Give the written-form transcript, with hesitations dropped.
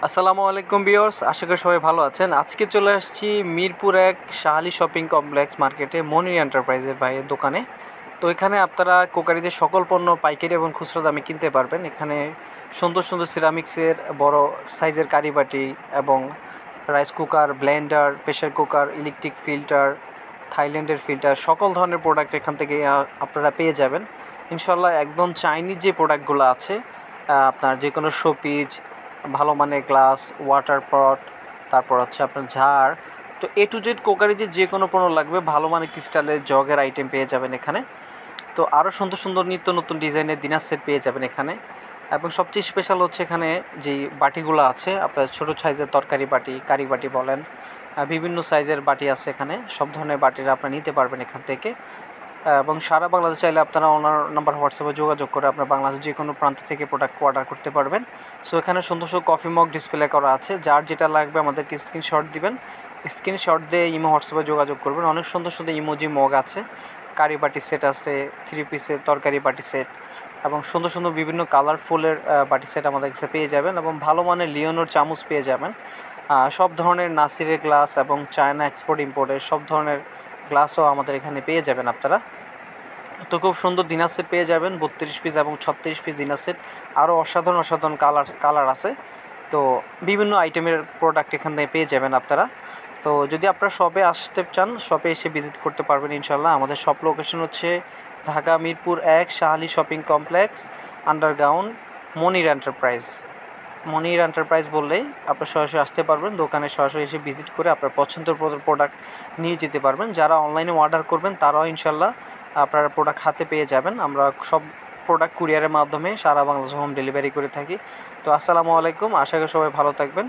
আসসালামু আলাইকুম ভিউয়ার্স, আশা করি সবাই ভালো আছেন। আজকে চলে আসছি মিরপুর এক শাহালি শপিং কমপ্লেক্স মার্কেটে মনির এন্টারপ্রাইজের ভাইয়ের দোকানে। তো এখানে আপনারা কোকারিজের সকল পণ্য পাইকারি এবং খুচরা দামে কিনতে পারবেন। এখানে সুন্দর সুন্দর সিরামিক্সের বড় সাইজের কারিবাটি এবং rice cooker, Blender, pressure cooker, electric filter, থাইল্যান্ডের ফিল্টার, সকল ধরনের প্রোডাক্ট এখান থেকে আপনারা পেয়ে যাবেন ইনশাল্লাহ। একদম চাইনিজ যে প্রোডাক্টগুলো আছে, আপনার যে কোনো শোপিস, ভালো মানের গ্লাস, ওয়াটার পট, তারপর হচ্ছে আপনার ঝাড়, তো এ টু জেড কোকারিজের যে কোনো পণ্য লাগবে ভালো মানের ক্রিস্টালের জগের আইটেম পেয়ে যাবেন এখানে। তো আরও সুন্দর সুন্দর নিত্য নতুন ডিজাইনের ডিনার সেট পেয়ে যাবেন এখানে। এবং সবচেয়ে স্পেশাল হচ্ছে এখানে যেই বাটিগুলো আছে, আপনার ছোটো সাইজের তরকারি বাটি, কারি বাটি বলেন, বিভিন্ন সাইজের বাটি আছে এখানে। সব ধরনের বাটিরা আপনারা নিতে পারবেন এখান থেকে। এবং সারা বাংলাদেশ চাইলে আপনারা ওনার নাম্বার হোয়াটসঅ্যাপে যোগাযোগ করে আপনার বাংলাদেশের যে কোনো প্রান্ত থেকে প্রোডাক্ট অর্ডার করতে পারবেন। সো এখানে সুন্দর সুন্দর কফি মগ ডিসপ্লে করা আছে, যার যেটা লাগবে আমাদেরকে স্ক্রিনশট দিবেন, স্ক্রিনশট দিয়ে ইমো হোয়াটসঅ্যাপে যোগাযোগ করবেন। অনেক সুন্দর সুন্দর ইমোজি মগ আছে, কারি বাটি সেট আছে, 3 পিসের তরকারি বাটি সেট এবং সুন্দর সুন্দর বিভিন্ন কালারফুলের বাটি সেট আমাদের কাছে পেয়ে যাবেন। এবং ভালো মানের লিওনোর চামচ পেয়ে যাবেন। সব ধরনের নাসিরের গ্লাস এবং চায়না এক্সপোর্ট ইম্পোর্টের সব ধরনের গ্লাসও আমাদের এখানে পেয়ে যাবেন আপনারা। তো খুব সুন্দর ডিনার সেট পেয়ে যাবেন, 32 পিস এবং 36 পিস ডিনার সেট। আরও অসাধারণ অসাধারণ কালার আছে। তো বিভিন্ন আইটেমের প্রোডাক্ট এখান থেকে পেয়ে যাবেন আপনারা। তো যদি আপনারা শপে আসতে চান, শপে এসে ভিজিট করতে পারবেন ইনশাল্লাহ। আমাদের শপ লোকেশন হচ্ছে Dhaka Mirpur 1 Shahali shopping complex, underground, Monir enterprise. Monir enterprise বললেই আপনার সরাসরি আসতে পারবেন, দোকানে সরাসরি এসে ভিজিট করে আপনার পছন্দের প্রোডাক্ট নিয়ে যেতে পারবেন। যারা অনলাইনে অর্ডার করবেন তারাও ইনশাল্লাহ আপনারা প্রোডাক্ট হাতে পেয়ে যাবেন। আমরা সব প্রোডাক্ট কুরিয়ারের মাধ্যমে সারা বাংলাদেশে হোম ডেলিভারি করে থাকি। তো আসসালামু আলাইকুম, আশা করি সবাই ভালো থাকবেন।